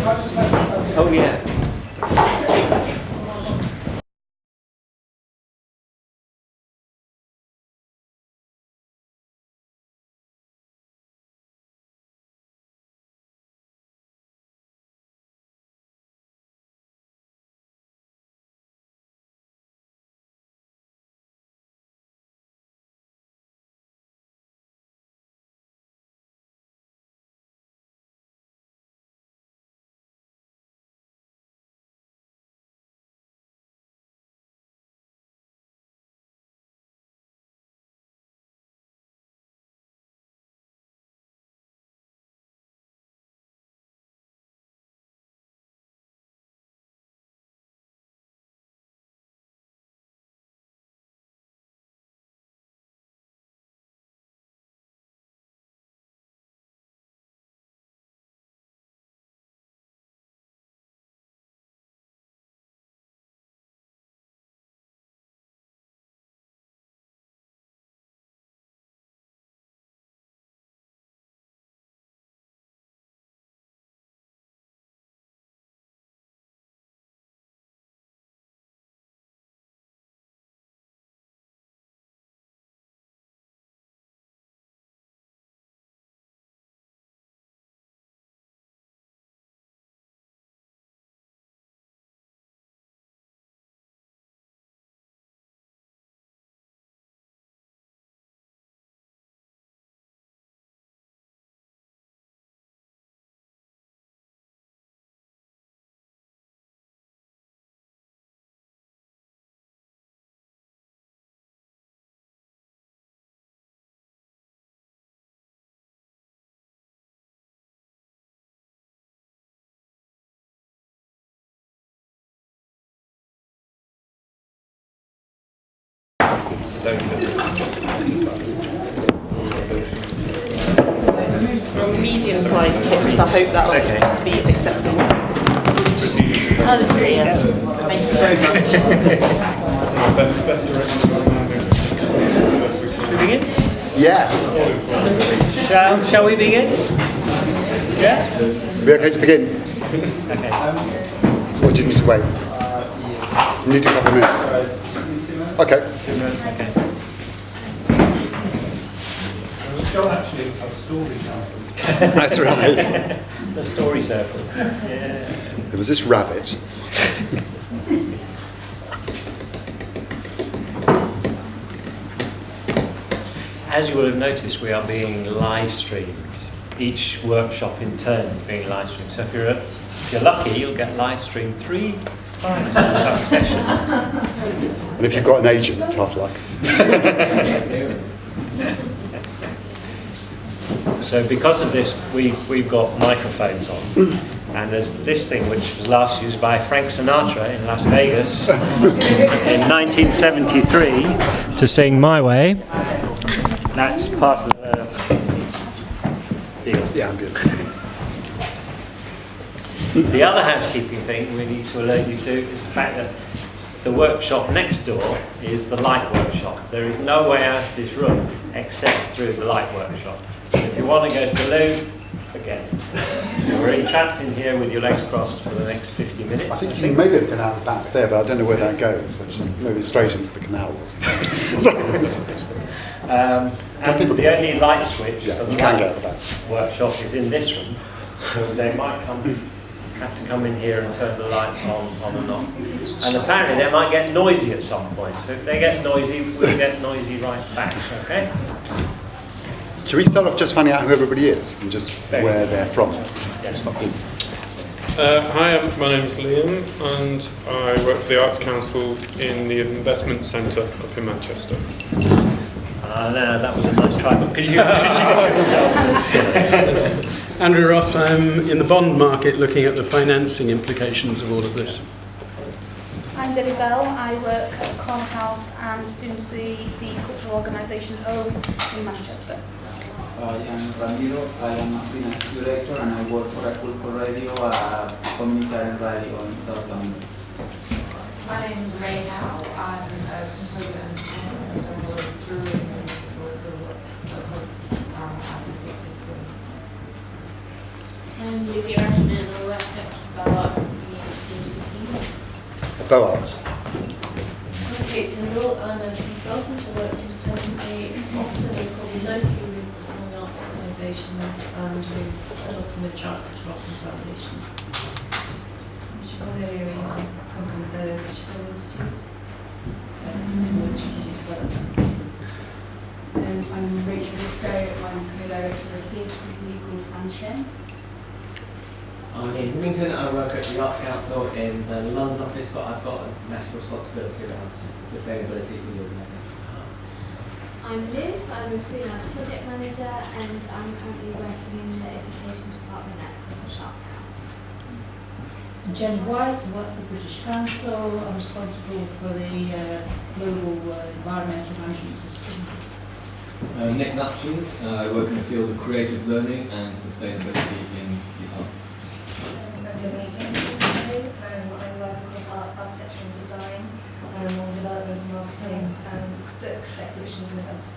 Oh, yeah. Medium-sized tips. I hope that will be acceptable. Oh dear. Thank you very much. Should we begin? Yeah. Shall we begin? Yeah? Be okay to begin? Okay. Or do you need to wait? You need a couple of minutes. Okay. 2 minutes, okay. John actually looks like story circles. That's right. The story circle. Yeah. There was this rabbit. As you will have noticed, we are being live streamed. Each workshop in turn is being live streamed. So if you're lucky, you'll get live streamed 3 times in succession. And if you've got an agent, tough luck. So because of this, we've got microphones on. And there's this thing which was last used by Frank Sinatra in Las Vegas in 1973 to sing My Way. That's part of the deal. The ambient. The other housekeeping thing we need to alert you to is the fact that the workshop next door is the light workshop. There is no way out of this room except through the light workshop. So if you want to go to the loo, forget it. We're entrapped in here with your legs crossed for the next 50 minutes. I think you can maybe get out back there, but I don't know where that goes. Actually. Maybe straight into the canal or something. So, and the only light switch yeah, for the you can light get at the back. workshop is in this room. So they might have to come in here and turn the lights on and off. And apparently they might get noisy at some point. So if they get noisy, we'll get noisy right back, okay? Should we start off just finding out who everybody is and just where they're from? Yes. Hi, my name is Liam and I work for the Arts Council in the Investment Centre up in Manchester. No, that was a nice try, but could you introduce yourself? Andrew Ross, I'm in the bond market looking at the financing implications of all of this. I'm Debbie Bell. I work at Corner House and soon to be the cultural organisation Home in Manchester. I am Ramiro. I am a finance director and I work for a cultural radio, a communitarian radio in South London. My name is Ray Howe. I'm a composer and touring and across artistic disciplines. I'm Lizzie Rushman. I work at Boards. I'm Kate Tyndall. I'm a consultant who work independently, often and probably mostly with performing arts organisations and with charitable trusts and foundations. I come from the Chicago Institute, from the Strategic Development. I'm Rachel Briscoe. I'm co-director of theatre company called Franchen. I'm Ian Remington. I work at the Arts Council in the London office, but I've got a national responsibility around sustainability for the organisation. I'm Liz. I'm a freelance project manager and I'm currently working in the education department at Social Sharp House. I'm Jenny White. I work for the British Council. I'm responsible for the global environmental management system. Nick Nutchins. I work in the field of creative learning and sustainability in the arts. I'm Dominique James. I work across art, architecture and design, more development, marketing, books, exhibitions and events.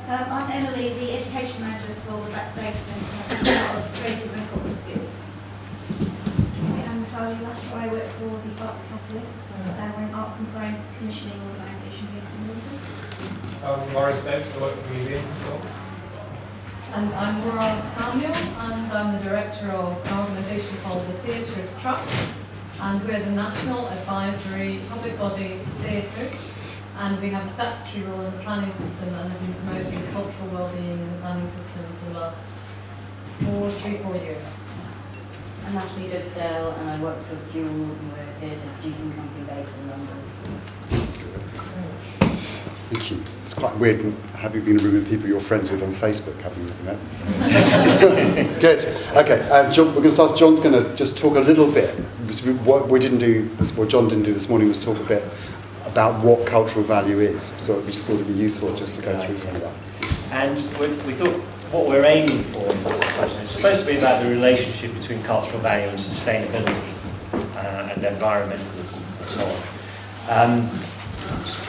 I'm Emily, the education manager for the Backstage Centre and part of creative and cultural skills. I'm Claudia Lasher. I work for the Arts Catalyst. We're an arts and science commissioning organisation based in London. Morris Davis. I work for Museum Consultants. And I'm Laura Samuel, and I'm the director of an organisation called the Theatres Trust, and we're the national advisory public body for theatres, and we have a statutory role in the planning system and have been promoting cultural wellbeing in the planning system for the last 4 years. I'm Natalie Dibsdale and I work for Fuel, we're a theatre producing company based in London. Thank you. It's quite weird having been in a room with people you're friends with on Facebook, having you met. Good. Okay. John, we're going to start. John's going to just talk a little bit. What we didn't do, what John didn't do this morning, was talk a bit about what cultural value is. So we just thought it'd be useful just to go through some of that. And we thought what we're aiming for in this discussion is supposed to be about the relationship between cultural value and sustainability and environmentalism and so on.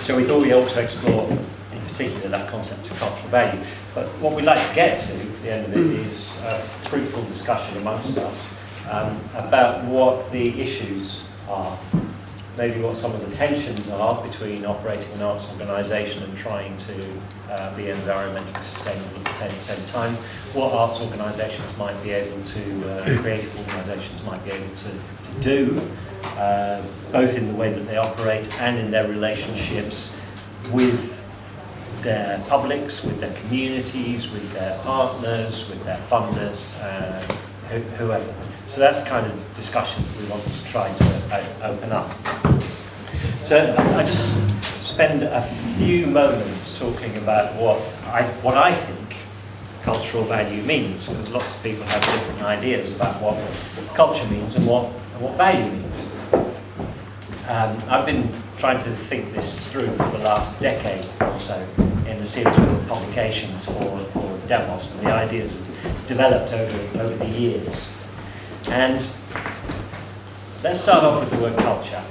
So we thought we ought to explore, in particular, that concept of cultural value. But what we'd like to get to, at the end of it, is a fruitful discussion amongst us about what the issues are, maybe what some of the tensions are between operating an arts organisation and trying to be environmentally sustainable at the same time, what arts organisations might be able to, creative organisations might be able to do, both in the way that they operate and in their relationships with their publics, with their communities, with their partners, with their funders, whoever. So that's the kind of discussion that we want to try to open up. So I just spend a few moments talking about what I think cultural value means, because lots of people have different ideas about what culture means and what value means. I've been trying to think this through for the last decade or so in the series of publications for Demos, and the ideas have developed over the years. And let's start off with the word culture,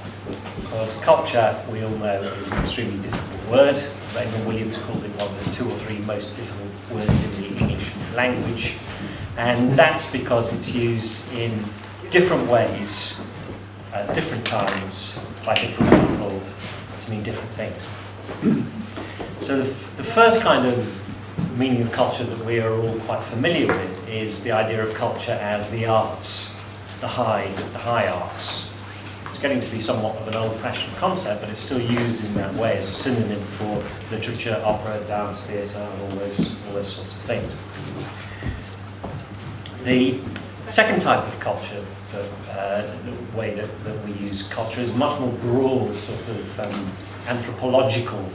because culture, we all know, is an extremely difficult word. Raymond Williams called it one of the 2 or 3 most difficult words in the English language, and that's because it's used in different ways, at different times, by different people, to mean different things. So the first kind of meaning of culture that we are all quite familiar with is the idea of culture as the arts, the high arts. It's getting to be somewhat of an old-fashioned concept, but it's still used in that way as a synonym for literature, opera, dance, theatre, and all those sorts of things. The second type of culture, the way that we use culture, is much more broad, sort of anthropological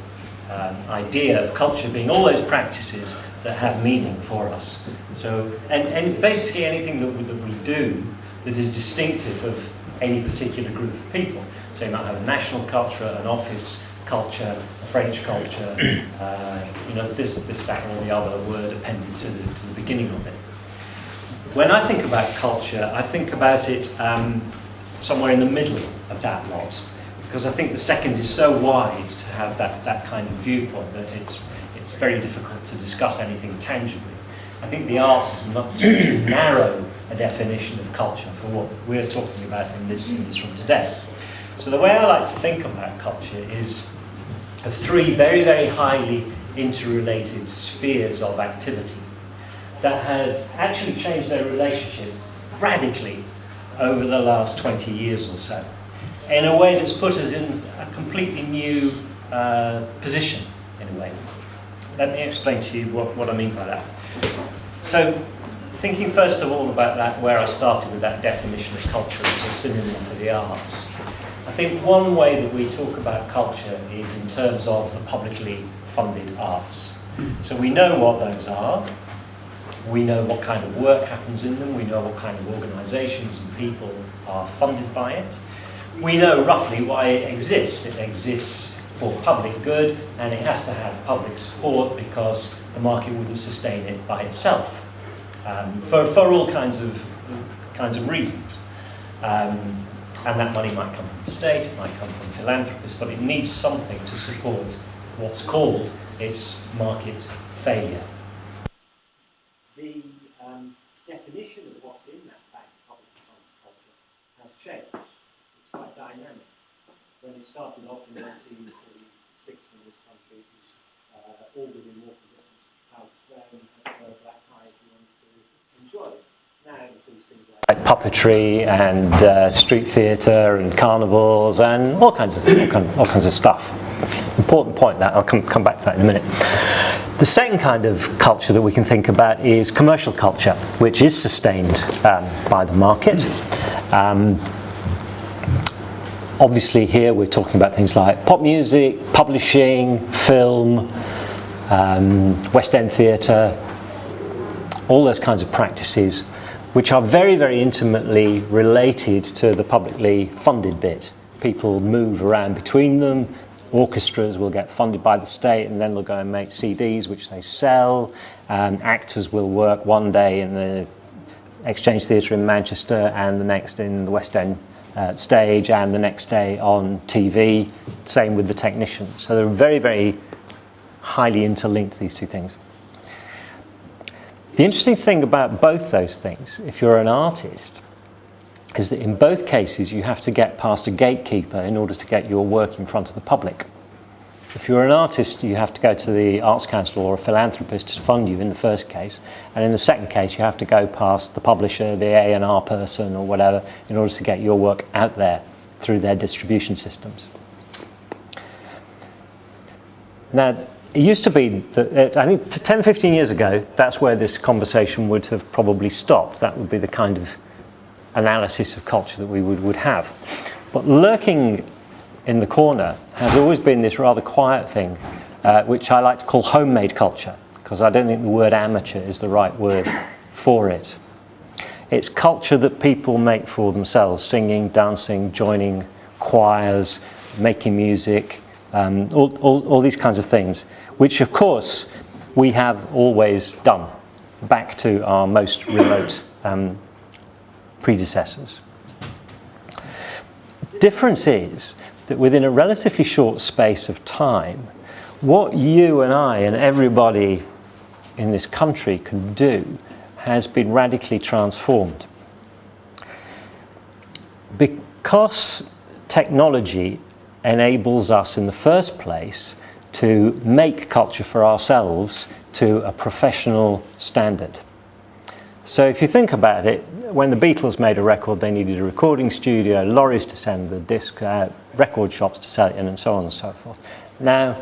idea of culture being all those practices that have meaning for us. So, and basically anything that we do that is distinctive of any particular group of people. So you might have a national culture, an office culture, a French culture, this, that, or the other word appended to the beginning of it. When I think about culture, I think about it somewhere in the middle of that lot, because I think the second is so wide to have that kind of viewpoint that it's very difficult to discuss anything tangibly. I think the arts is much too narrow a definition of culture for what we're talking about in this room today. So the way I like to think about culture is of three very, very highly interrelated spheres of activity that have actually changed their relationship radically over the last 20 years or so, in a way that's put us in a completely new position, in a way. Let me explain to you what I mean by that. So, thinking first of all about that, where I started with that definition of culture as a synonym for the arts, I think one way that we talk about culture is in terms of the publicly funded arts. So we know what those are, we know what kind of work happens in them, we know what kind of organisations and people are funded by it. We know roughly why it exists. It exists for public good, and it has to have public support because the market wouldn't sustain it by itself, for all kinds of reasons. And that money might come from the state, it might come from philanthropists, but it needs something to support what's called its market failure. The definition of what's in that bank public culture has changed. It's quite dynamic. When it started off in 1946 in this country, it was all within walking distance of Tower Square and black ties you wanted to enjoy it. Now it includes things like puppetry and street theatre and carnivals and all kinds of stuff. Important point that I'll come back to that in a minute. The second kind of culture that we can think about is commercial culture, which is sustained by the market. Obviously here we're talking about things like pop music, publishing, film, West End theatre, all those kinds of practices which are very, very intimately related to the publicly funded bit. People move around between them. Orchestras will get funded by the state and then they'll go and make CDs which they sell. Actors will work one day in the Exchange Theatre in Manchester and the next in the West End stage and the next day on TV. Same with the technicians. So they're very, very highly interlinked, these two things. The interesting thing about both those things, if you're an artist, is that in both cases you have to get past a gatekeeper in order to get your work in front of the public. If you're an artist, you have to go to the Arts Council or a philanthropist to fund you in the first case, and in the second case you have to go past the publisher, the A&R person or whatever, in order to get your work out there through their distribution systems. Now, it used to be that, I think 10, 15 years ago, that's where this conversation would have probably stopped. That would be the kind of analysis of culture that we would have. But lurking in the corner has always been this rather quiet thing, which I like to call homemade culture, because I don't think the word amateur is the right word for it. It's culture that people make for themselves, singing, dancing, joining choirs, making music, all these kinds of things, which of course we have always done back to our most remote predecessors. The difference is that within a relatively short space of time, what you and I and everybody in this country can do has been radically transformed. Because technology enables us in the first place to make culture for ourselves to a professional standard. So if you think about it, when the Beatles made a record, they needed a recording studio, lorries to send the disc out, record shops to sell it in, and so on and so forth. Now,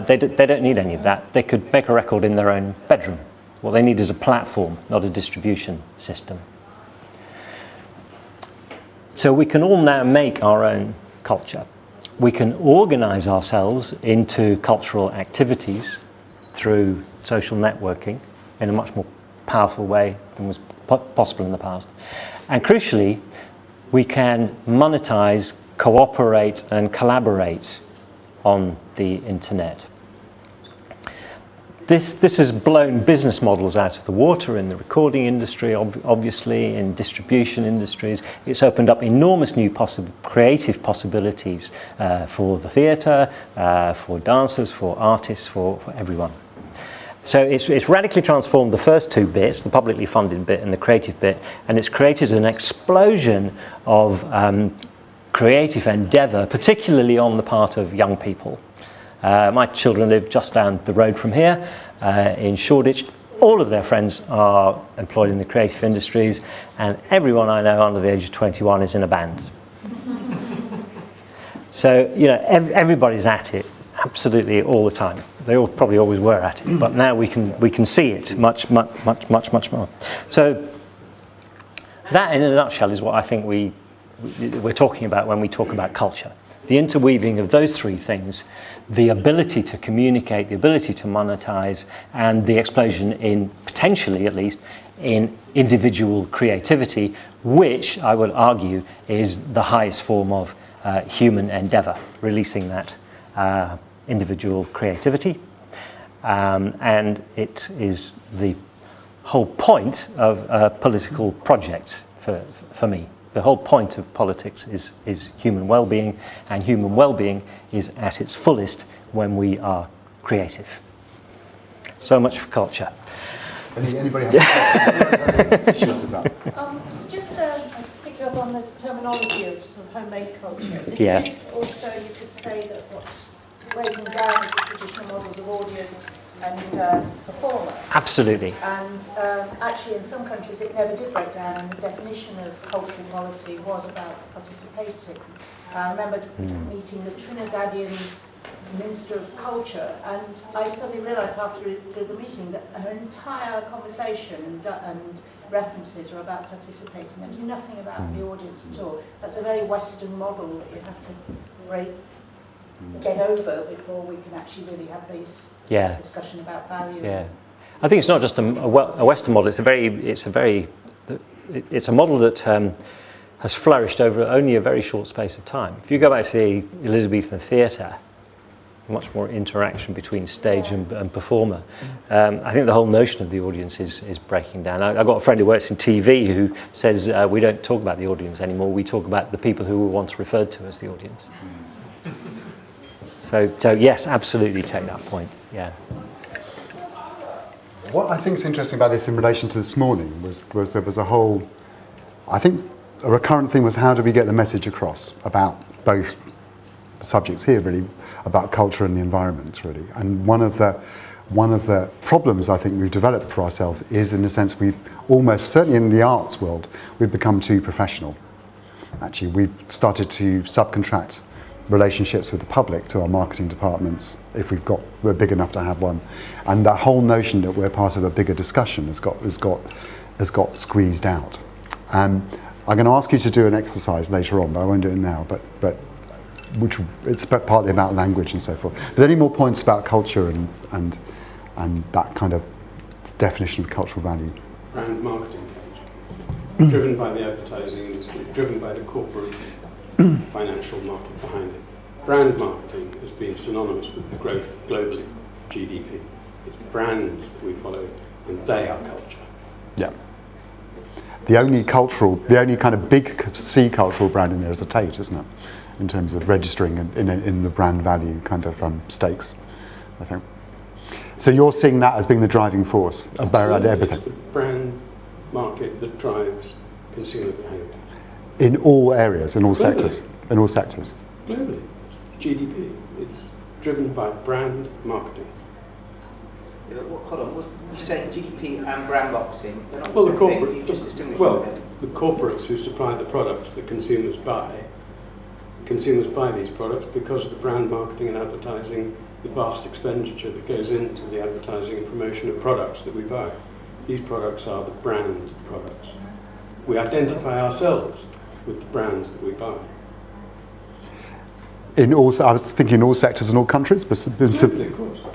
they don't need any of that. They could make a record in their own bedroom. What they need is a platform, not a distribution system. So we can all now make our own culture. We can organise ourselves into cultural activities through social networking in a much more powerful way than was possible in the past. And crucially, we can monetize, cooperate and collaborate on the internet. This has blown business models out of the water in the recording industry, obviously, in distribution industries. It's opened up enormous new creative possibilities for the theatre, for dancers, for artists, for everyone. So it's radically transformed the first two bits, the publicly funded bit and the creative bit, and it's created an explosion of creative endeavour, particularly on the part of young people. My children live just down the road from here in Shoreditch. All of their friends are employed in the creative industries, and everyone I know under the age of 21 is in a band. So, you know, everybody's at it, absolutely all the time. They all probably always were at it, but now we can see it much more. So that, in a nutshell, is what I think we're talking about when we talk about culture. The interweaving of those three things, the ability to communicate, the ability to monetize, and the explosion in, potentially at least, in individual creativity, which I would argue is the highest form of human endeavor, releasing that individual creativity. And it is the whole point of a political project for me. The whole point of politics is human well-being, and human well-being is at its fullest when we are creative. So much for culture. Anybody have issues with that? Just pick up on the terminology of sort of homemade culture. Isn't it also, you could say that what's breaking down is the traditional models of audience and performer. Absolutely. And actually in some countries it never did break down, and the definition of cultural policy was about participating. I remember meeting the Trinidadian Minister of Culture, and I suddenly realised after the meeting that her entire conversation and references were about participating. There was nothing about the audience at all. That's a very Western model that you have to get over before we can actually really have these discussion about value. Yeah, I think it's not just a Western model. It's a model that has flourished over only a very short space of time. If you go back to the Elizabethan theatre, much more interaction between stage and performer. I think the whole notion of the audience is breaking down. I've got a friend who works in TV who says we don't talk about the audience anymore. We talk about the people who were once referred to as the audience. So yes, absolutely take that point. Yeah. What I think is interesting about this in relation to this morning was there was a whole, I think a recurrent thing was how do we get the message across about both subjects here, really, about culture and the environment, really. And one of the problems I think we've developed for ourselves is, in a sense, we've almost, certainly in the arts world, we've become too professional. Actually, we've started to subcontract relationships with the public to our marketing departments, if we're big enough to have one. And that whole notion that we're part of a bigger discussion has got squeezed out. I'm going to ask you to do an exercise later on, but I won't do it now. But which it's partly about language and so forth. But any more points about culture and that kind of definition of cultural value? Brand marketing culture, driven by the advertising industry, driven by the corporate financial market behind it. Brand marketing has been synonymous with the growth globally, GDP. It's brands we follow, and they are culture. Yeah. The only kind of big C cultural brand in there is the Tate, isn't it? In terms of registering in the brand value kind of stakes, I think. So you're seeing that as being the driving force about everything? It's the brand market that drives consumer behaviour. In all areas, in all sectors? In all sectors? Globally, it's GDP. It's driven by brand marketing. Yeah, but hold on, you said GDP and brand marketing, they're not Well, the same thing, you just distinguish them. The corporates who supply the products that consumers buy these products because of the brand marketing and advertising, the vast expenditure that goes into the advertising and promotion of products that we buy. These products are the brand products. We identify ourselves with the brands that we buy. I was thinking in all sectors and all countries, but in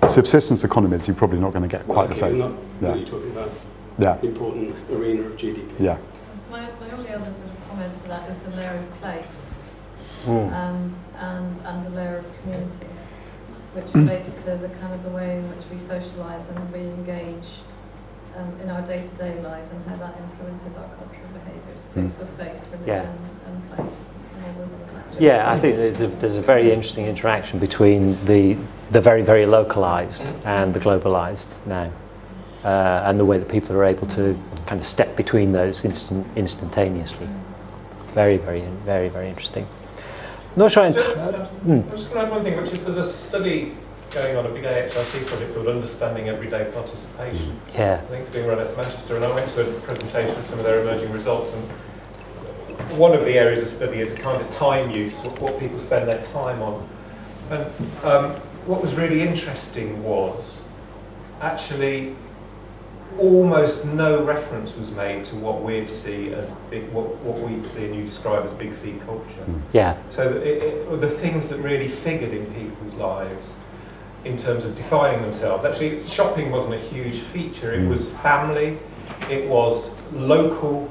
subsistence economies, you're probably not going to get quite the same. I'm not really talking about the important arena of GDP. Yeah. My only other sort of comment to that is the layer of place and the layer of community, which relates to the kind of the way in which we socialise and we engage in our day-to-day lives, and how that influences our cultural behaviours too. So faith, religion, and place, and all those other factors. Yeah, I think there's a very interesting interaction between the very, very localised and the globalised now, and the way that people are able to kind of step between those instantaneously. Very, very, very, very interesting. not sure. I'm just going to add one thing, which is there's a study going on, a big AHRC project called Understanding Everyday Participation. Yeah. I think it's being run at Manchester, and I went to a presentation of some of their emerging results, and one of the areas of study is kind of time use, what people spend their time on. And what was really interesting was actually almost no reference was made to what we'd see as what we'd see and you describe as big C culture. Yeah. So the things that really figured in people's lives in terms of defining themselves. Actually, shopping wasn't a huge feature. It was family, it was local,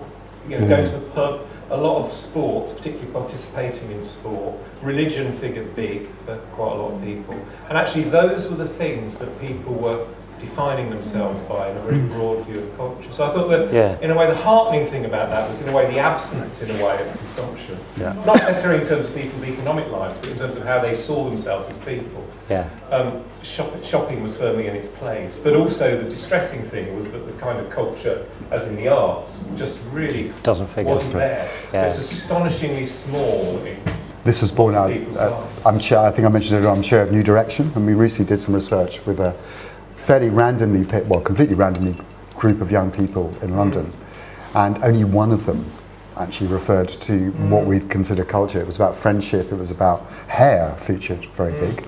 going to a pub, a lot of sports, particularly participating in sport. Religion figured big for quite a lot of people. And actually those were the things that people were defining themselves by in a very broad view of culture. So I thought that, in a way, the heartening thing about that was, in a way, the absence, in a way, of consumption. Yeah. Not necessarily in terms of people's economic lives, but in terms of how they saw themselves as people. Yeah. Shopping was firmly in its place, but also the distressing thing was that the kind of culture, as in the arts, just really wasn't there. Yeah. It's astonishingly small in This was born out. I'm chair. I think I mentioned it. I'm chair of New Direction, and we recently did some research with a fairly randomly picked, well, completely randomly group of young people in London, and only one of them actually referred to what we'd consider culture. It was about friendship. It was about hair, featured very big,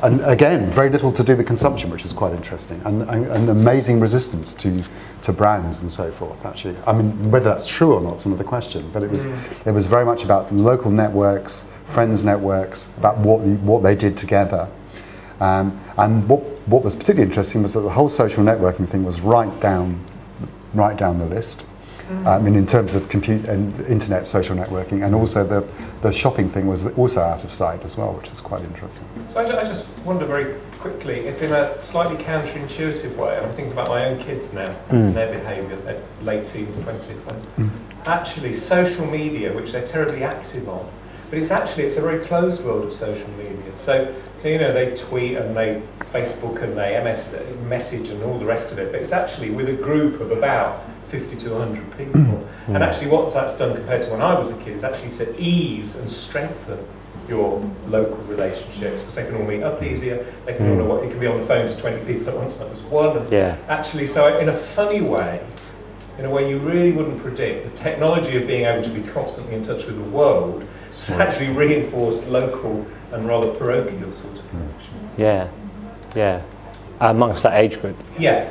and again, very little to do with consumption, which is quite interesting, and an amazing resistance to brands and so forth. Actually, I mean, whether that's true or not is another question. But it was very much about local networks, friends networks, about what they did together. And what was particularly interesting was that the whole social networking thing was right down the list. I mean, in terms of internet social networking, and also the shopping thing was also out of sight as well, which was quite interesting. So I just wonder very quickly if, in a slightly counterintuitive way, I'm thinking about my own kids now and their behaviour, their late teens, 20s, actually social media, which they're terribly active on, but it's a very closed world of social media. So they tweet and they Facebook and they message and all the rest of it, but it's actually with a group of about 50 to 100 people. And actually what that's done compared to when I was a kid is actually to ease and strengthen your local relationships, because they can all meet up easier, they can all know what, you can be on the phone to 20 people at once, that was one. And actually, so in a funny way, in a way you really wouldn't predict, the technology of being able to be constantly in touch with the world has actually reinforced local and rather parochial sort of connection. Yeah. Amongst that age group. Yeah.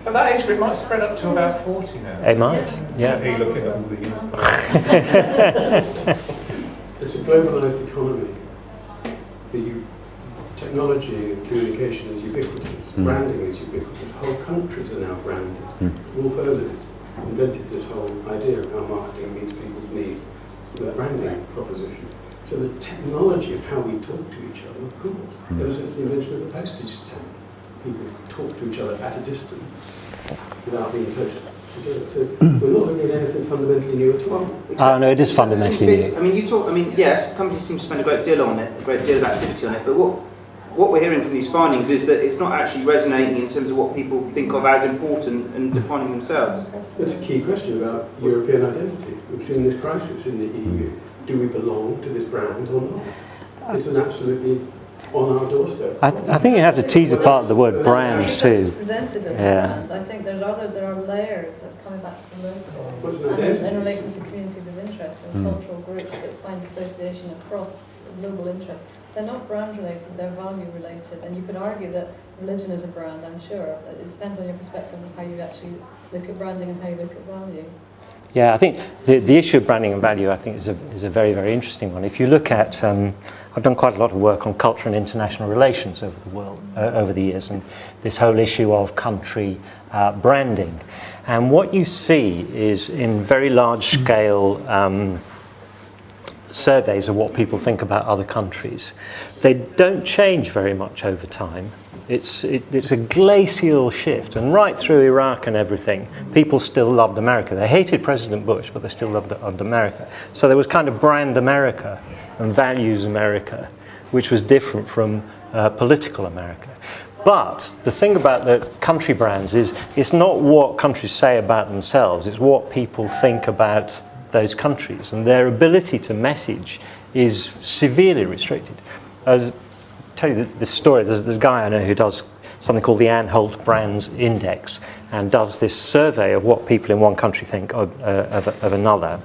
But that age group might spread up to about 40 now. It might, yeah. Are you looking at all the It's a globalised economy. Technology and communication is ubiquitous. Branding is ubiquitous. Whole countries are now branded. Wolf Ehlers invented this whole idea of how marketing meets people's needs with a branding proposition. So the technology of how we talk to each other, of course, ever since the invention of the postage stamp, people talk to each other at a distance without being close together. So we're not looking at anything fundamentally new at all. Oh no, it is fundamentally new. Yes, companies seem to spend a great deal on it, a great deal of activity on it, but what we're hearing from these findings is that it's not actually resonating in terms of what people think of as important and defining themselves. It's a key question about European identity. We've seen this crisis in the EU. Do we belong to this brand or not? It's an absolutely on our doorstep. I think you have to tease apart the word brand too. Presented as a brand. I think there are layers of coming back to local and in relation to communities of interest and cultural groups that find association across global interest. They're not brand related, they're value related, and you could argue that religion is a brand, I'm sure. It depends on your perspective of how you actually look at branding and how you look at value. Yeah, I think the issue of branding and value, I think, is a very, very interesting one. If you look at, I've done quite a lot of work on culture and international relations over the world, over the years, and this whole issue of country branding. And what you see is in very large scale surveys of what people think about other countries, they don't change very much over time. It's a glacial shift, and right through Iraq and everything, people still loved America. They hated President Bush, but they still loved America. So there was kind of brand America and values America, which was different from political America. But the thing about the country brands is it's not what countries say about themselves, it's what people think about those countries, and their ability to message is severely restricted. I'll tell you this story. There's a guy I know who does something called the Anhalt Brands Index, and does this survey of what people in one country think of another.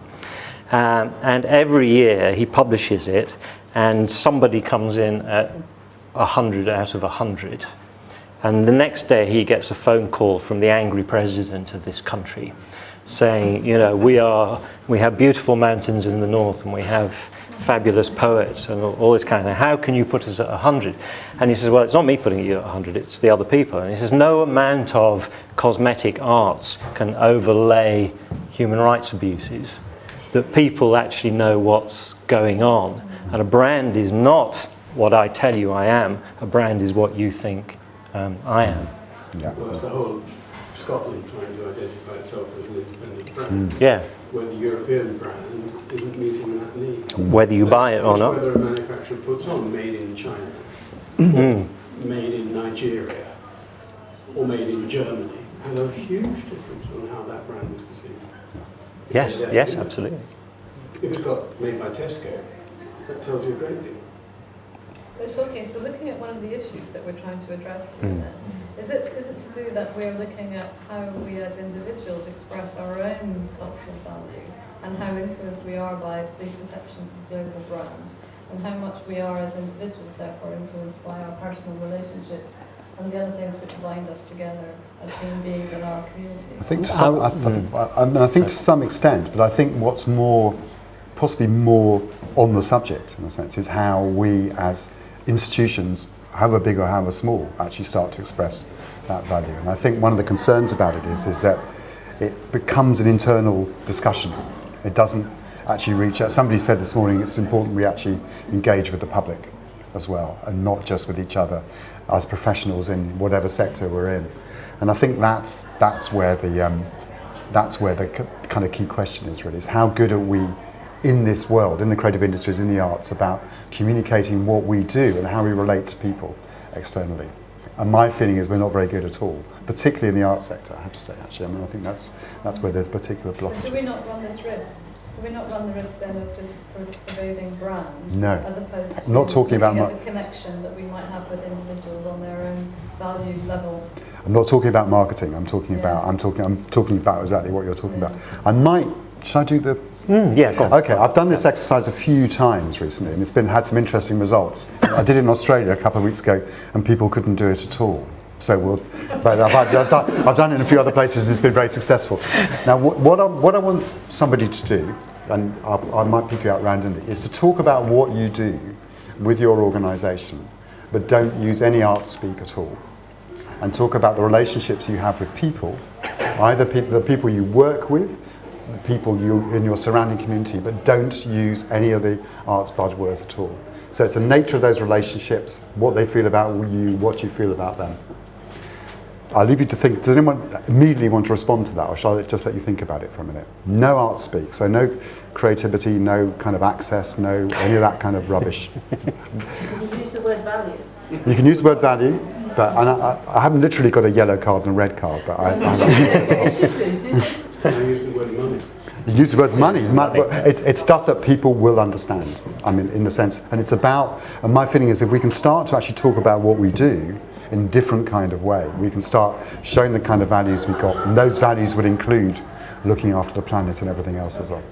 And every year he publishes it, and somebody comes in at 100 out of 100. And the next day he gets a phone call from the angry president of this country saying, you know, we have beautiful mountains in the north, and we have fabulous poets and all this kind of thing. How can you put us at 100? And he says, well, it's not me putting you at 100, it's the other people. And he says, no amount of cosmetic arts can overlay human rights abuses, that people actually know what's going on. And a brand is not what I tell you I am, a brand is what you think I am. Yeah. Well, that's the whole Scotland trying to identify itself as an independent brand. Yeah. Where the European brand isn't meeting that need. Whether you buy it or not. Whether a manufacturer puts on made in China, or made in Nigeria, or made in Germany, has a huge difference on how that brand is perceived. Yes, absolutely. If it's got made by Tesco, that tells you a great deal. Okay, so looking at one of the issues that we're trying to address here, is it to do that we're looking at how we as individuals express our own cultural value, and how influenced we are by these perceptions of global brands, and how much we are as individuals therefore influenced by our personal relationships and the other things which bind us together as human beings in our community? I think to some extent, but I think what's possibly more on the subject in a sense is how we as institutions, however big or however small, actually start to express that value. And I think one of the concerns about it is that it becomes an internal discussion. It doesn't actually reach out. Somebody said this morning it's important we actually engage with the public as well, and not just with each other as professionals in whatever sector we're in. And I think that's where the kind of key question is really, is how good are we in this world, in the creative industries, in the arts, about communicating what we do and how we relate to people externally. And my feeling is we're not very good at all, particularly in the arts sector, I have to say, actually. I mean, I think that's where there's particular blockages. Do we not run this risk? Do we not run the risk then of just pervading brand? No. As opposed to not talking about the connection that we might have with individuals on their own value level? I'm not talking about marketing. I'm talking about exactly what you're talking about. I might. Should I do the? Yeah, go on. Okay, I've done this exercise a few times recently, and it's had some interesting results. I did it in Australia a couple of weeks ago, and people couldn't do it at all. So but I've done it in a few other places, and it's been very successful. Now, what I want somebody to do, and I might pick you out randomly, is to talk about what you do with your organisation, but don't use any art speak at all, and talk about the relationships you have with people, either the people you work with, the people in your surrounding community, but don't use any of the arts buzzwords at all. So it's the nature of those relationships, what they feel about you, what you feel about them. I'll leave you to think. Does anyone immediately want to respond to that, or shall I just let you think about it for a minute? No art speak, so no creativity, no kind of access, no any of that kind of rubbish. Can you use the word value? You can use the word value, but I haven't literally got a yellow card and a red card, but I use the word money. You use the word money. It's stuff that people will understand. I mean, in a sense, and it's about. And my feeling is, if we can start to actually talk about what we do in a different kind of way, we can start showing the kind of values we've got, and those values would include looking after the planet and everything else as well.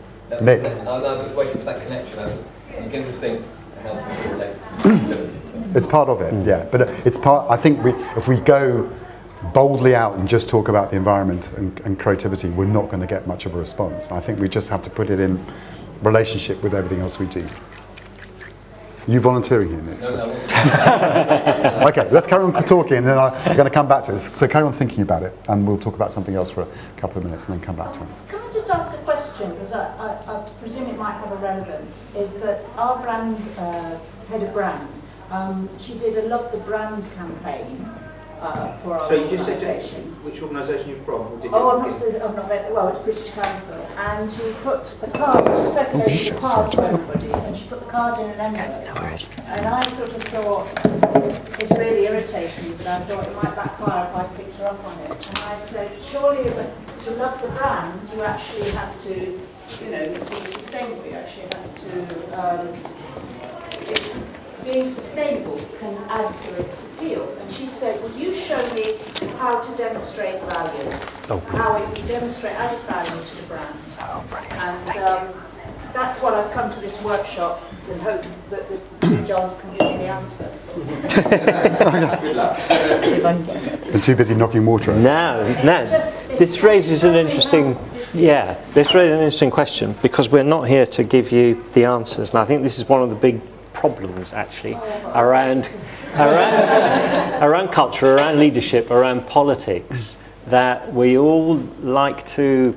Nick, I'm now just waiting for that connection. I'm beginning to think how to sort of relate to sustainability. So. it's part of it, yeah. But it's part. I think if we go boldly out and just talk about the environment and creativity, we're not going to get much of a response. I think we just have to put it in relationship with everything else we do. You volunteering here, Nick? No, I wasn't. Okay, let's carry on talking, and then I'm going to come back to it. So carry on thinking about it, and we'll talk about something else for a couple of minutes, and then come back to it. Can I just ask a question, because I presume it might have a relevance, is that our brand, head of brand, she did a Love the Brand campaign for our So you just organisation. said which organisation you're from? Or did it's British Council, and she put a card, she circulated a card to everybody, and she put the card in an envelope. And I sort of thought, it's really irritating me, but I thought it might backfire if I picked her up on it. And I said, surely to love the brand, you actually have to you know, being sustainable, you actually have to, being sustainable can add to its appeal. And she said, well, you show me how to demonstrate value, how it can demonstrate added value to the brand. And that's what I've come to this workshop and hope that the two Johns can give me the answer. I'm too busy knocking water over. No. This raises an interesting, question, because we're not here to give you the answers. And I think this is one of the big problems, actually, around culture, around leadership, around politics, that we all like to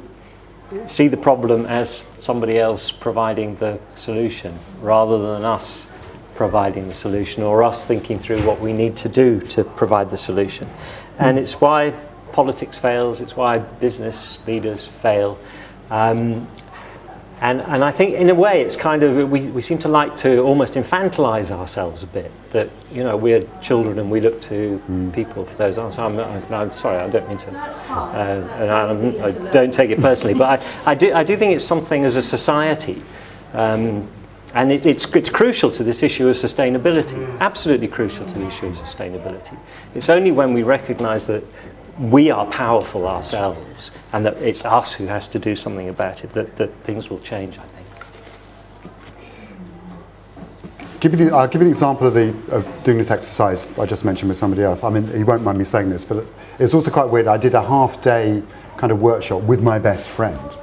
see the problem as somebody else providing the solution rather than us providing the solution, or us thinking through what we need to do to provide the solution. And it's why politics fails, it's why business leaders fail. And I think in a way it's kind of, we seem to like to almost infantilize ourselves a bit, that, you know, we're children and we look to people for those answers. I'm sorry, I don't mean to, and I don't take it personally, but I do think it's something as a society, and it's crucial to this issue of sustainability, absolutely crucial to the issue of sustainability. It's only when we recognise that we are powerful ourselves and that it's us who has to do something about it that things will change, I think. I'll give you an example of doing this exercise I just mentioned with somebody else. I mean, he won't mind me saying this, but it's also quite weird. I did a half-day kind of workshop with my best friend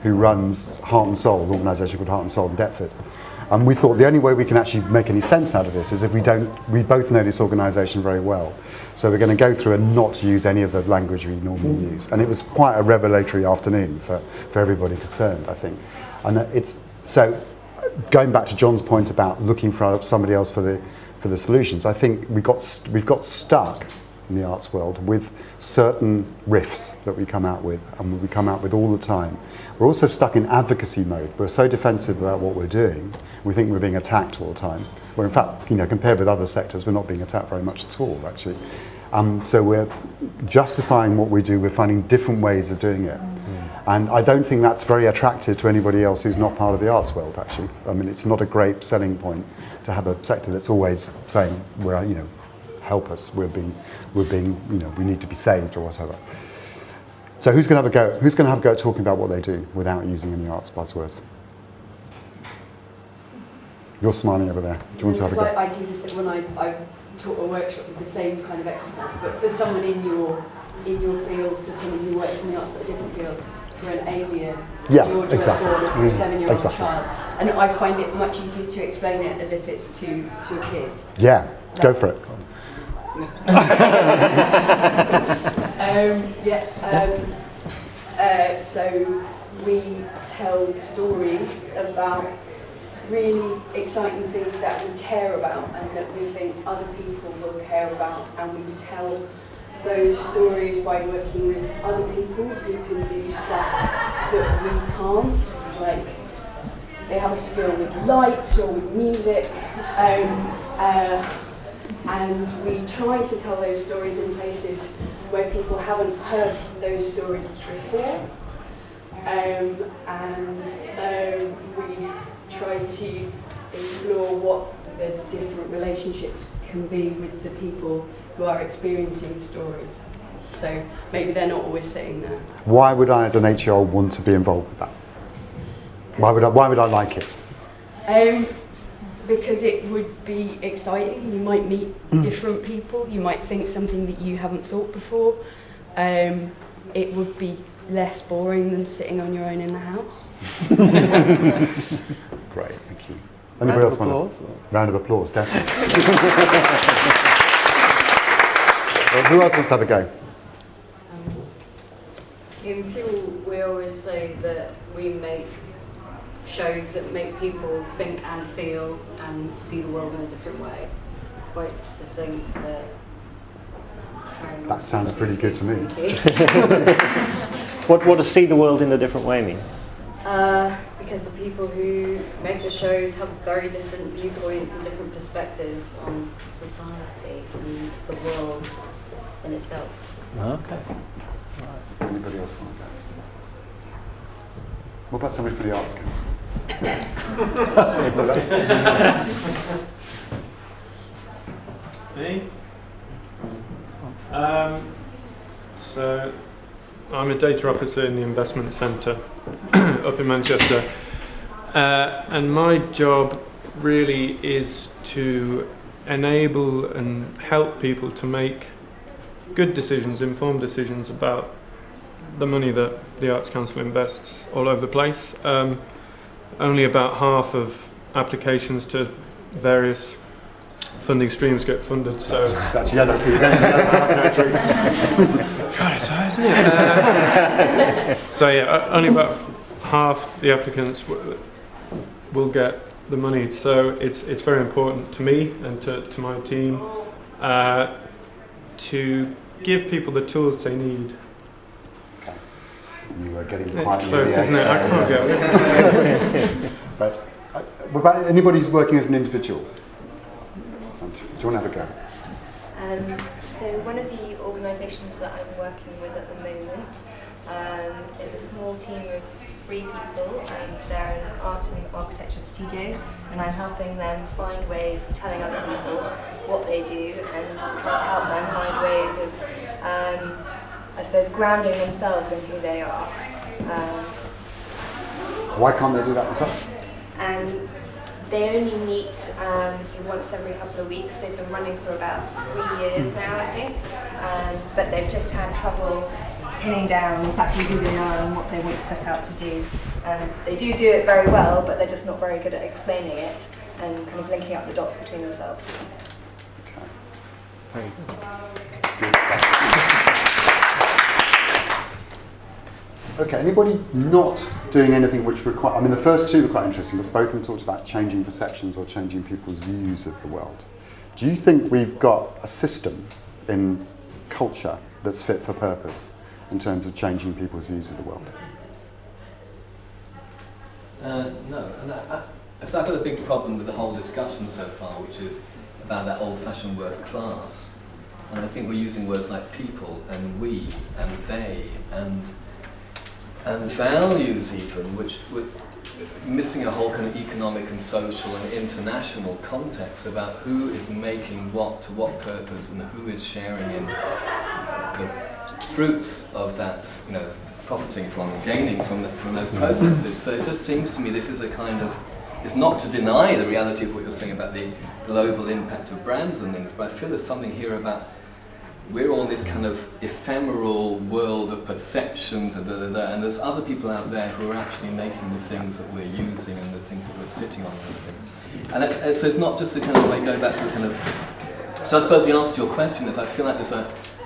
who runs Heart and Soul, an organisation called Heart and Soul in Deptford. And we thought the only way we can actually make any sense out of this is if we both know this organisation very well. So we're going to go through and not use any of the language we normally use. And it was quite a revelatory afternoon for everybody concerned, I think. And so going back to John's point about looking for somebody else for the solutions, I think we've got stuck in the arts world with certain riffs that we come out with, and we come out with all the time. We're also stuck in advocacy mode. We're so defensive about what we're doing, we think we're being attacked all the time. Where in fact, you know, compared with other sectors, we're not being attacked very much at all, actually. So we're justifying what we do, we're finding different ways of doing it. And I don't think that's very attractive to anybody else who's not part of the arts world, actually. I mean, it's not a great selling point to have a sector that's always saying, we're, you know, help us, we're being, you know, we need to be saved or whatever. So who's going to have a go? Who's going to have a go at talking about what they do without using any arts buzzwords? You're smiling over there. Do you want to have a go? I do this when I taught a workshop with the same kind of exercise, but for someone in your field, for someone who works in the arts but a different field, for an alien, George exactly. Osborne, or for a 7-year-old Exactly. child. And I find it much easier to explain it as if it's to a kid. Yeah, go for it. So we tell stories about really exciting things that we care about and that we think other people will care about, and we tell those stories by working with other people who can do stuff that we can't, like they have a skill with lights or with music, and we try to tell those stories in places where people haven't heard those stories before, and we try to explore what the different relationships can be with the people who are experiencing stories. So maybe they're not always sitting there. Why would I, as an 8-year-old, want to be involved with that? Why would I like it? Because it would be exciting. You might meet different people. You might think something that you haven't thought before. It would be less boring than sitting on your own in the house. Great, thank you. Anybody else want a round of applause? Definitely. Well, who else wants to have a go? In Fuel, we always say that we make shows that make people think and feel and see the world in a different way. Quite succinct, but that sounds pretty good to me. What does see the world in a different way mean? Because the people who make the shows have very different viewpoints and different perspectives on society and the world in itself. Okay. Anybody else want to What about somebody for the Arts Council? Me? So, I'm a data officer in the investment centre up in Manchester, and my job really is to enable and help people to make good decisions, informed decisions about the money that the Arts Council invests all over the place. Only about half of applications to various funding streams get funded, so... That's yellow people. God, it's hard, isn't it? So yeah, only about half the applicants will get the money, so it's very important to me and to my team to give people the tools they need. You are getting it's quite close, isn't it? I can't go. But what about anybody who's working as an individual? Do you want to have a go? So one of the organisations that I'm working with at the moment is a small team of 3 people. They're an art and architecture studio, and I'm helping them find ways of telling other people what they do and trying to help them find ways of, I suppose, grounding themselves in who they are. Why can't they do that themselves? They only meet sort of once every couple of weeks. They've been running for about 3 years now, I think, but they've just had trouble pinning down exactly who they are and what they want to set out to do. They do it very well, but they're just not very good at explaining it and kind of linking up the dots between themselves. Okay. Okay, anybody not doing anything which require... I mean, the first 2 were quite interesting because both of them talked about changing perceptions or changing people's views of the world. Do you think we've got a system in culture that's fit for purpose in terms of changing people's views of the world? No. And I've got a big problem with the whole discussion so far, which is about that old-fashioned word class. And I think we're using words like people and we and they and values even, which we're missing a whole kind of economic and social and international context about who is making what to what purpose and who is sharing in the fruits of that, profiting from, gaining from those processes. So it just seems to me this is a kind of, it's not to deny the reality of what you're saying about the global impact of brands and things, but I feel there's something here about we're all in this kind of ephemeral world of perceptions and and there's other people out there who are actually making the things that we're using and the things that we're sitting on and everything. And so it's not just a kind of way going back to a kind of... So I suppose the answer to your question is I feel like there's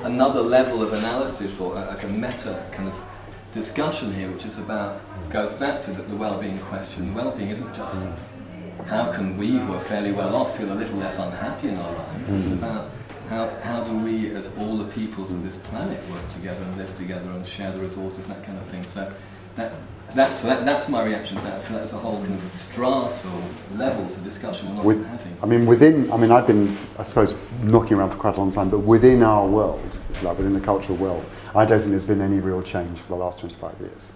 another level of analysis or like a meta kind of discussion here, which is goes back to the well-being question. The well-being isn't just how can we who are fairly well off feel a little less unhappy in our lives. It's about how do we, as all the peoples of this planet, work together and live together and share the resources, that kind of thing. So that's my reaction to that. I feel like there's a whole kind of strata or levels of discussion we're not having. I've been, I suppose, knocking around for quite a long time, but within our world, like within the cultural world, I don't think there's been any real change for the last 25 years.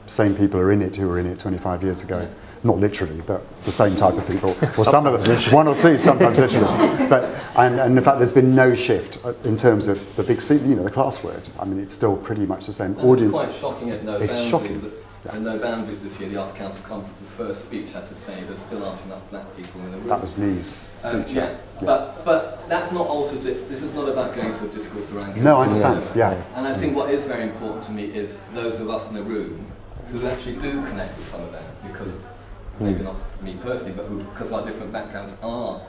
Same people are in it who were in it 25 years ago. Not literally, but the same type of people. Or some of them, 1 or 2, sometimes literally. And in fact, there's been no shift in terms of the big C, the class word. I mean, it's still pretty much the same audience. It's quite shocking at No It's Boundaries. shocking. And No Boundaries this year, the Arts Council conference, the first speech had to say there still aren't enough black people in the room. That was Lee's speech. But that's not altered it. This is not about going to a discourse around... No, I understand, yeah. And I think what is very important to me is those of us in the room who actually do connect with some of that because of, maybe not me personally, but who, because of our different backgrounds, are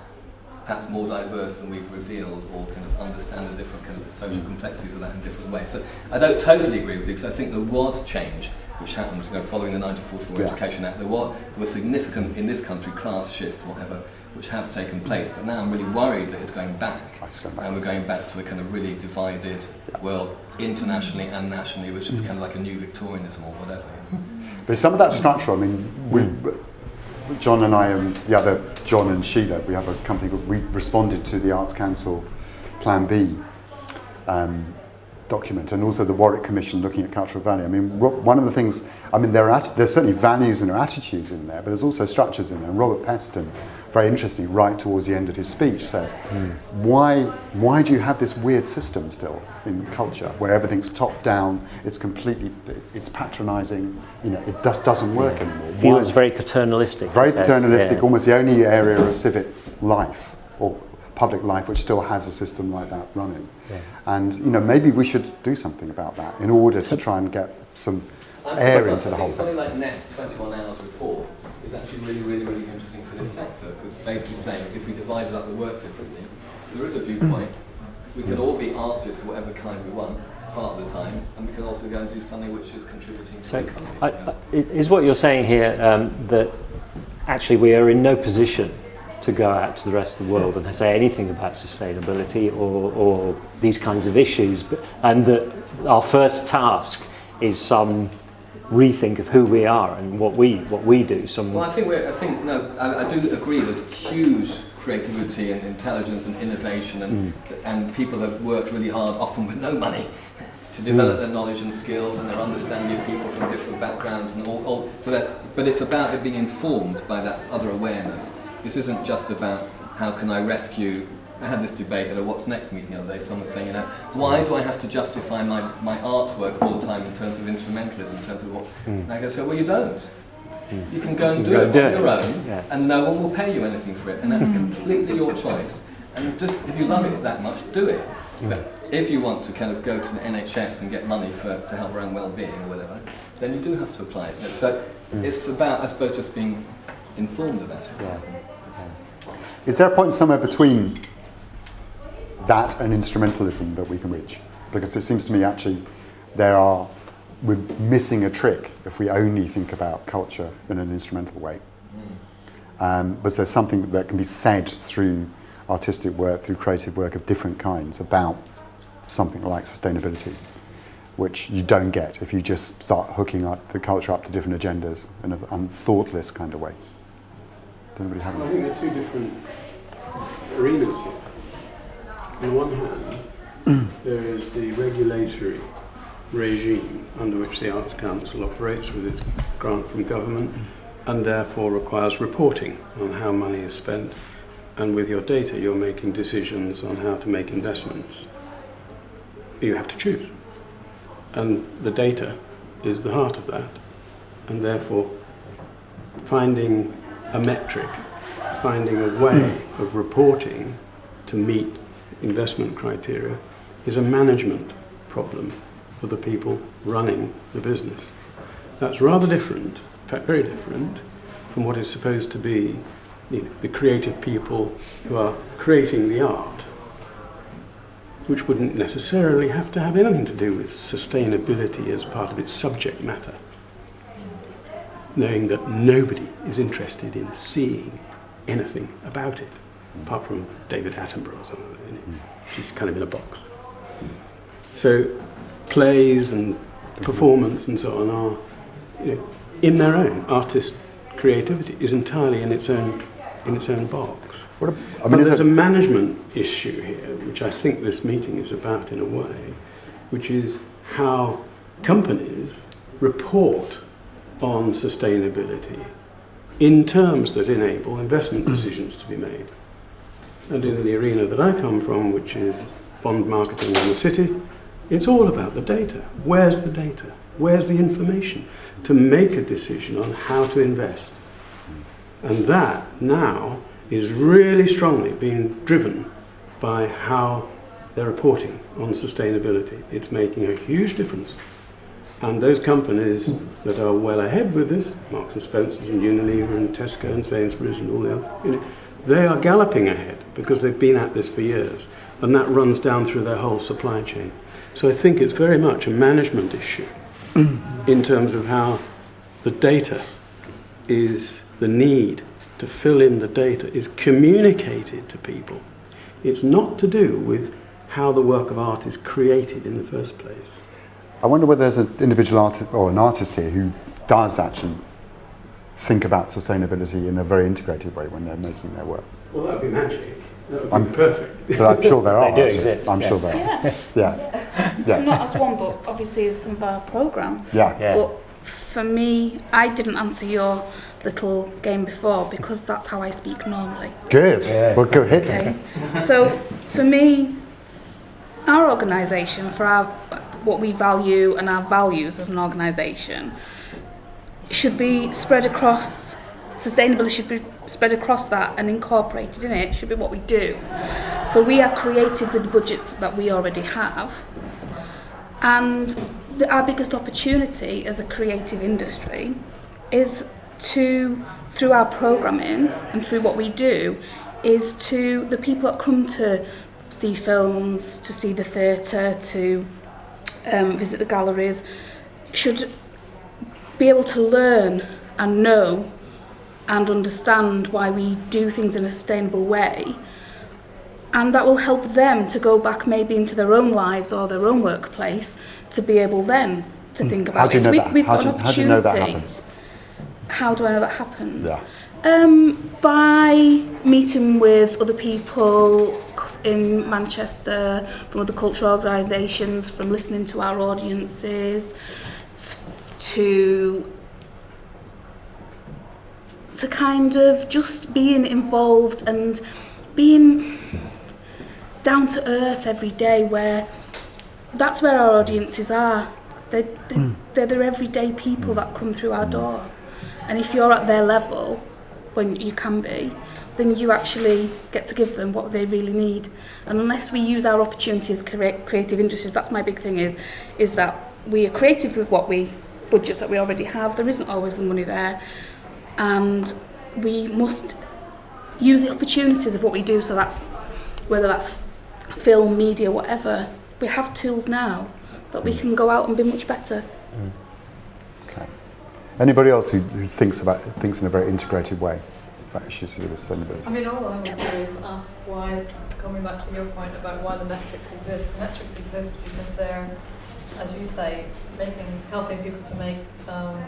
perhaps more diverse than we've revealed or kind of understand the different kind of social complexities of that in different ways. So I don't totally agree with you because I think there was change which happened following the 1944 Education Act. There were significant, in this country, class shifts, whatever, which have taken place, but now I'm really worried that it's going back. And we're going back to a kind of really divided world, internationally and nationally, which is kind of like a new Victorianism or whatever. But some of that structure, I mean, John and I and the other John and Sheila, we have a company, we responded to the Arts Council Plan B document, and also the Warwick Commission looking at cultural value. I mean, one of the things, I mean, there's certainly values and attitudes in there, but there's also structures in there. And Robert Peston, very interestingly, right towards the end of his speech, said, why do you have this weird system still in culture, where everything's top down, it's patronising, it just doesn't work anymore. Feels very paternalistic. Very paternalistic, almost the only area of civic life, or public life, which still has a system like that running. Yeah. And maybe we should do something about that in order to try and get some air into the whole thing. Something like Net's 21 Hours report is actually really interesting for this sector, because basically saying if we divided up the work differently, so there is a viewpoint, we could all be artists of whatever kind we want part of the time, and we can also go and do something which is contributing to the economy. Is what you're saying here that actually we are in no position to go out to the rest of the world and say anything about sustainability or these kinds of issues, and that our first task is some rethink of who we are and what we do. Well, I do agree. There's huge creativity and intelligence and innovation, and people have worked really hard, often with no money, to develop their knowledge and skills and their understanding of people from different backgrounds and all. But it's about it being informed by that other awareness. This isn't just about how can I rescue. I had this debate at a What's Next meeting the other day. Someone was saying, why do I have to justify my artwork all the time in terms of instrumentalism, in terms of what? And I go, so well, you don't. You can go and do it on your own, and no one will pay you anything for it, and that's completely your choice. And just if you love it that much, do it. But if you want to kind of go to the NHS and get money to help our own well-being or whatever, then you do have to apply it. So it's about, I suppose, just being informed about it. Is there a point somewhere between that and instrumentalism that we can reach? Because it seems to me actually we're missing a trick if we only think about culture in an instrumental way. But there's something that can be said through artistic work, through creative work of different kinds about something like sustainability, which you don't get if you just start hooking up the culture up to different agendas in a thoughtless kind of way. Does anybody have I think there are two different arenas here. On the one hand, there is the regulatory regime under which the Arts Council operates with its grant from government, and therefore requires reporting on how money is spent, and with your data you're making decisions on how to make investments. You have to choose, and the data is the heart of that, and therefore finding a metric, finding a way of reporting to meet investment criteria is a management problem for the people running the business. That's rather different, in fact very different, from what is supposed to be the creative people who are creating the art, which wouldn't necessarily have to have anything to do with sustainability as part of its subject matter, knowing that nobody is interested in seeing anything about it, apart from David Attenborough or something. She's kind of in a box. So plays and performance and so on are, in their own. Artist creativity is entirely in its own box. But there's a management issue here, which I think this meeting is about in a way, which is how companies report on sustainability in terms that enable investment decisions to be made. And in the arena that I come from, which is bond marketing in the city, it's all about the data. Where's the data? Where's the information to make a decision on how to invest? And that now is really strongly being driven by how they're reporting on sustainability. It's making a huge difference. And those companies that are well ahead with this, Marks and Spencer's and Unilever and Tesco and Sainsbury's and all the other, they are galloping ahead because they've been at this for years. And that runs down through their whole supply chain. So I think it's very much a management issue in terms of how the data is, the need to fill in the data is communicated to people. It's not to do with how the work of art is created in the first place. I wonder whether there's an individual artist or an artist here who does actually think about sustainability in a very integrated way when they're making their work. Well, that would be magic. That would be perfect. But I'm sure there are. They do exist. I'm sure there are. Yeah. not as one, but obviously as some of our programme. Yeah. But for me, I didn't answer your little game before because that's how I speak normally. Good. Well, go ahead. Okay. So for me, our organisation, for our what we value and our values as an organisation, should be spread across. Sustainability should be spread across that and incorporated in it. It should be what we do. So we are creative with the budgets that we already have, and our biggest opportunity as a creative industry is to, through our programming and through what we do, is to the people that come to see films, to see the theatre, to visit the galleries, should be able to learn and know and understand why we do things in a sustainable way, and that will help them to go back maybe into their own lives or their own workplace to be able then to think about it. How do you know that happens? How do I know that happens? Yeah. By meeting with other people in Manchester, from other cultural organisations, from listening to our audiences, to kind of just being involved and being down to earth every day, where that's where our audiences are. They're the everyday people that come through our door. And if you're at their level, when you can be, then you actually get to give them what they really need. And unless we use our opportunities as creative industries, that's my big thing, is that we are creative with budgets that we already have. There isn't always the money there. And we must use the opportunities of what we do. So that's, whether that's film, media, whatever, we have tools now that we can go out and be much better. Okay. Anybody else who thinks in a very integrated way about issues to do with sustainability? I mean, all I would do is ask why, coming back to your point about why the metrics exist. The metrics exist because they're, as you say, helping people to make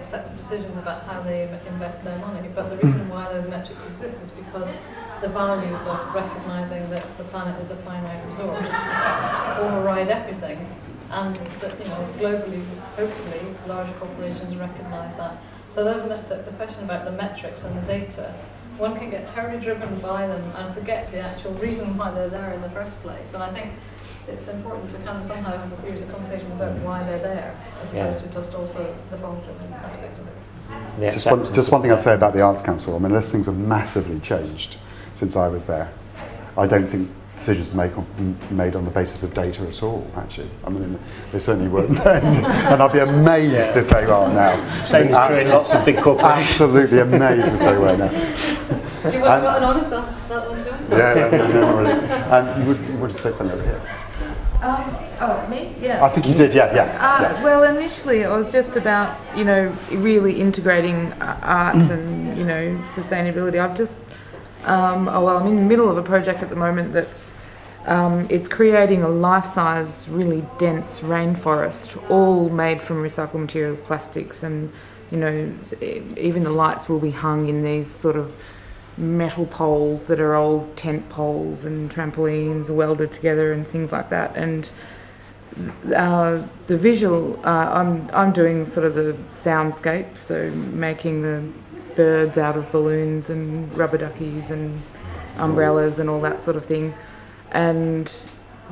sets of decisions about how they invest their money. But the reason why those metrics exist is because the values of recognising that the planet is a finite resource override everything, and that, globally, hopefully, large corporations recognise that. So the question about the metrics and the data, one can get terribly driven by them and forget the actual reason why they're there in the first place. And I think it's important to kind of somehow have a series of conversations about why they're there, as opposed to just also the functional aspect of it. Yeah, just one thing I'd say about the Arts Council. I mean, unless things have massively changed since I was there, I don't think decisions are made on the basis of data at all, actually. I mean, they certainly weren't then, and I'd be amazed if they are now. Same is true in lots of big corporations. Absolutely amazed if they were now. Do you want an honest answer to that one, John? No, really. You would say something over here. Me? Yeah. I think you did, yeah. Well, initially it was just about, really integrating art and, sustainability. I've just, I'm in the middle of a project at the moment that's, it's creating a life-size, really dense rainforest, all made from recycled materials, plastics, and, even the lights will be hung in these sort of metal poles that are old tent poles, and trampolines welded together and things like that. And the visual, I'm doing sort of the soundscape, so making the birds out of balloons and rubber duckies and umbrellas and all that sort of thing. And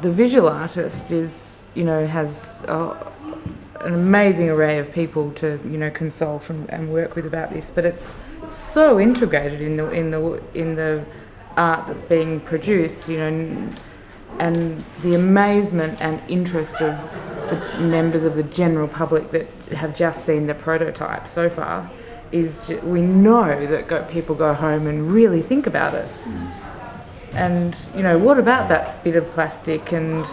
the visual artist is, has an amazing array of people to, consult and work with about this, but it's so integrated in the art that's being produced, and the amazement and interest of the members of the general public that have just seen the prototype so far is, we know that people go home and really think about it. And, what about that bit of plastic, and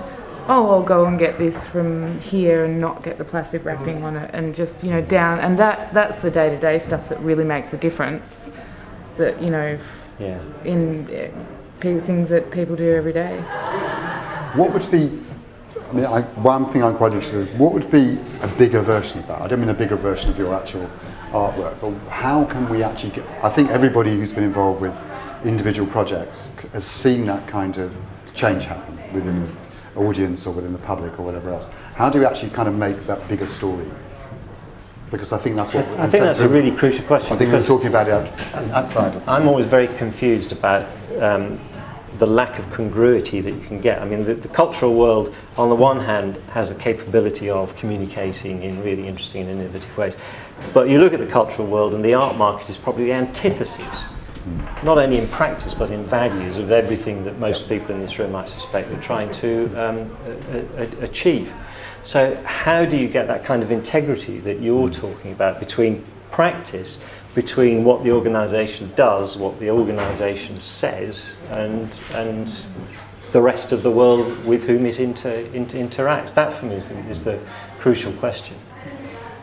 I'll go and get this from here and not get the plastic wrapping on it, and just, down, and that's the day-to-day stuff that really makes a difference, that, in things that people do every day. What would be, one thing I'm quite interested in, what would be a bigger version of that? I don't mean a bigger version of your actual artwork, but how can we actually get, I think everybody who's been involved with individual projects has seen that kind of change happen within audience or within the public or whatever else. How do you actually kind of make that bigger story? Because I think that's what... I think that's a really crucial question. I think we're talking about it outside. I'm always very confused about the lack of congruity that you can get. I mean, the cultural world, on the one hand, has the capability of communicating in really interesting and innovative ways. But you look at the cultural world, and the art market is probably the antithesis, not only in practice, but in values of everything that most people in this room, I suspect, are trying to achieve. So how do you get that kind of integrity that you're talking about between practice, between what the organisation does, what the organisation says, and the rest of the world with whom it interacts? That, for me, is the crucial question.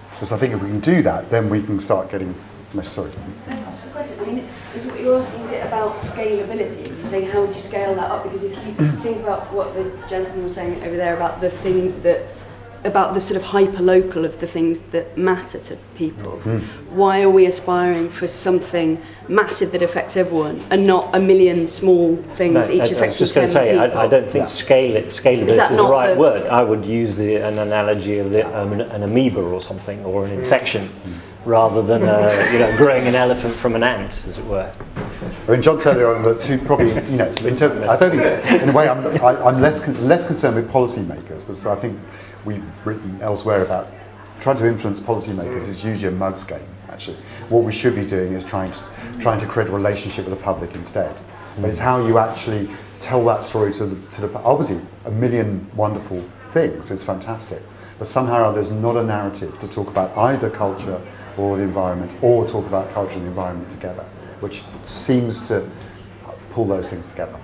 Because I think if we can do that, then we can start getting... Sorry. That's the question. I mean, is what you're asking, is it about scalability? You're saying, how would you scale that up? Because if you think about what the gentleman was saying over there about the things that, about the sort of hyper-local of the things that matter to people, why are we aspiring for something massive that affects everyone and not a million small things each affecting 10 people? I was just going to say, I don't think scalability is the right word. I would use an analogy of an amoeba or something, or an infection, rather than growing an elephant from an ant, as it were. I mean, John said earlier on that to probably, I don't think, in a way, I'm less concerned with policymakers, but so I think we've written elsewhere about trying to influence policymakers is usually a mugs game, actually. What we should be doing is trying to create a relationship with the public instead. But it's how you actually tell that story to the obviously, a million wonderful things is fantastic, but somehow there's not a narrative to talk about either culture or the environment, or talk about culture and the environment together, which seems to pull those things together.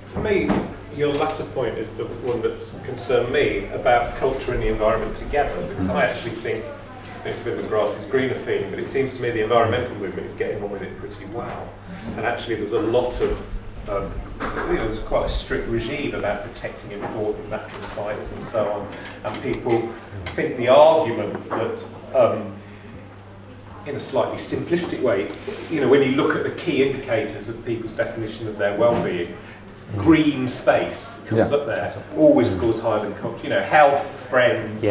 For me, your latter point is the one that's concerned me about culture and the environment together, because I actually think it's a bit of a grass is greener feeling, but it seems to me the environmental movement is getting on with it pretty well. And actually there's a lot of, there's quite a strict regime about protecting important natural sites and so on. And people think the argument that, in a slightly simplistic way, when you look at the key indicators of people's definition of their well-being, green space comes up there, always scores higher than culture. Health, friends,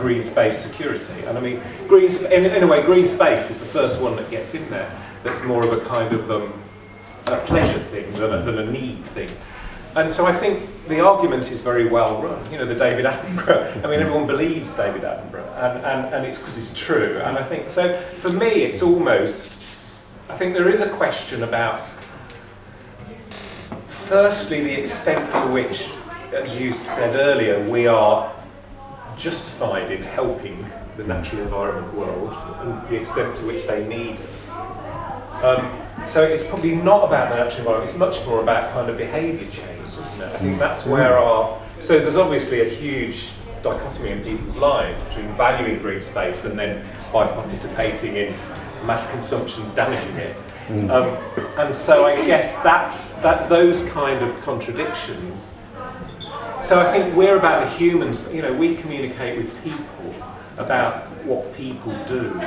green space, security. And I mean, in a way, green space is the first one that gets in there. That's more of a kind of a pleasure thing than a need thing. And so I think the argument is very well run. The David Attenborough. I mean, everyone believes David Attenborough, and it's because it's true. And I think so. For me, it's almost. I think there is a question about. Firstly, the extent to which, as you said earlier, we are justified in helping the natural environment world, and the extent to which they need us. So it's probably not about the natural environment, it's much more about kind of behaviour change, isn't it? I think that's where so there's obviously a huge dichotomy in people's lives between valuing green space and then by participating in mass consumption damaging it. And so I guess those kind of contradictions. So I think we're about the humans, we communicate with people about what people do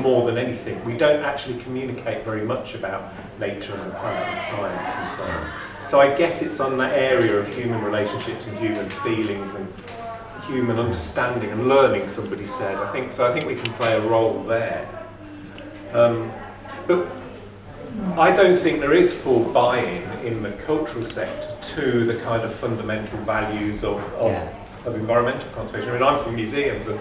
more than anything. We don't actually communicate very much about nature and the planet and science and so on. So I guess it's on that area of human relationships and human feelings and human understanding and learning, somebody said. I think we can play a role there. But I don't think there is full buy-in in the cultural sector to the kind of fundamental values of environmental conservation. I mean, I'm from museums, and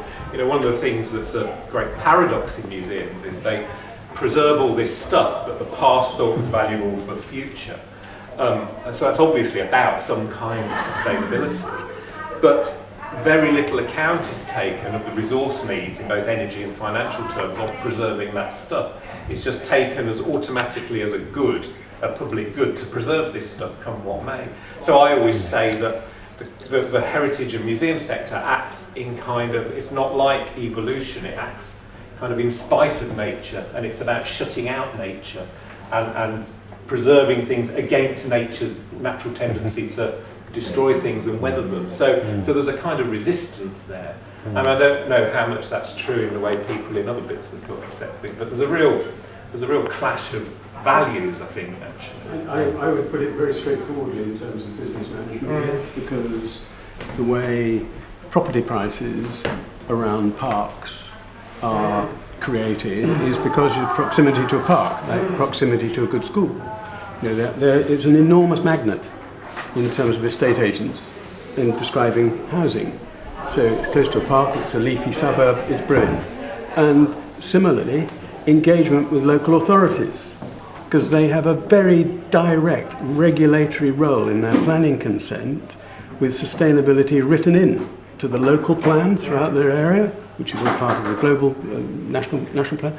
one of the things that's a great paradox in museums is they preserve all this stuff that the past thought was valuable for the future. And so that's obviously about some kind of sustainability. But very little account is taken of the resource needs in both energy and financial terms of preserving that stuff. It's just taken as automatically as a good, a public good, to preserve this stuff come what may. So I always say that the heritage and museum sector acts in kind of, it's not like evolution, it acts kind of in spite of nature, and it's about shutting out nature and preserving things against nature's natural tendency to destroy things and weather them. So there's a kind of resistance there. And I don't know how much that's true in the way people in other bits of the cultural sector think, but there's a real there's a real clash of values, I think, actually. I would put it very straightforwardly in terms of business management, because the way property prices around parks are created is because of proximity to a park, like proximity to a good school. You know, there is an enormous magnet in terms of estate agents in describing housing. So it's close to a park, it's a leafy suburb, it's brilliant. And similarly, engagement with local authorities, because they have a very direct regulatory role in their planning consent, with sustainability written in to the local plan throughout their area, which is all part of the global national plan,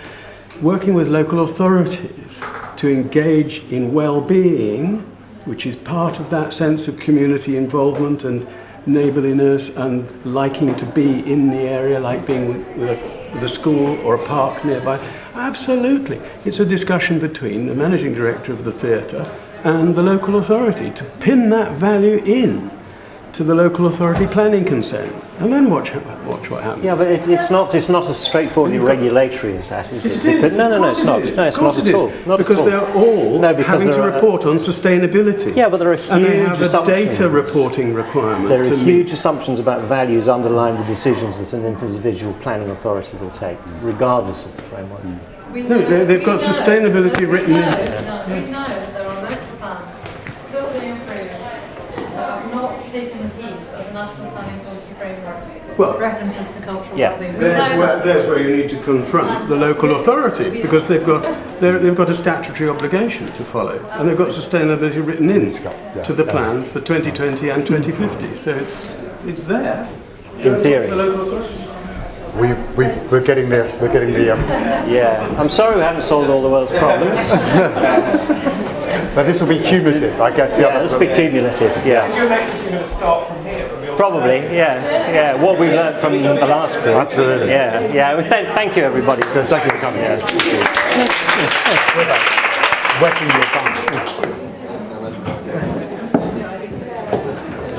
working with local authorities to engage in well-being, which is part of that sense of community involvement and neighbourliness and liking to be in the area, like being with a school or a park nearby. Absolutely. It's a discussion between the managing director of the theatre and the local authority to pin that value in to the local authority planning consent, and then watch what happens. Yeah, but it's not as straightforwardly regulatory as that, is it? It is. No, it's not. No, it's not at all. Not because at all. they're all having to report on sustainability. Yeah, but there are huge and they have assumptions. a data reporting requirement. There are huge assumptions about values underlying the decisions that an individual planning authority will take, regardless of the framework. No, they've got sustainability written in. We know there are local plans still being approved that have not taken heed of the National Planning Policy Framework's references to cultural well-being. There's where you need to confront the local authority, because they've got a statutory obligation to follow, and they've got sustainability written in to the plan for 2020 and 2050. So it's there. In theory. The local authority. We're getting there. We're getting the. Yeah, I'm sorry we haven't solved all the world's problems. But this will be cumulative, I guess. Yeah, this will be cumulative. Yeah. Your next is going to start from here. Probably. Yeah. What we learned from the last group. Absolutely. Yeah. Well, thank you, everybody. Thank you for coming. Yeah. Wetting your pants.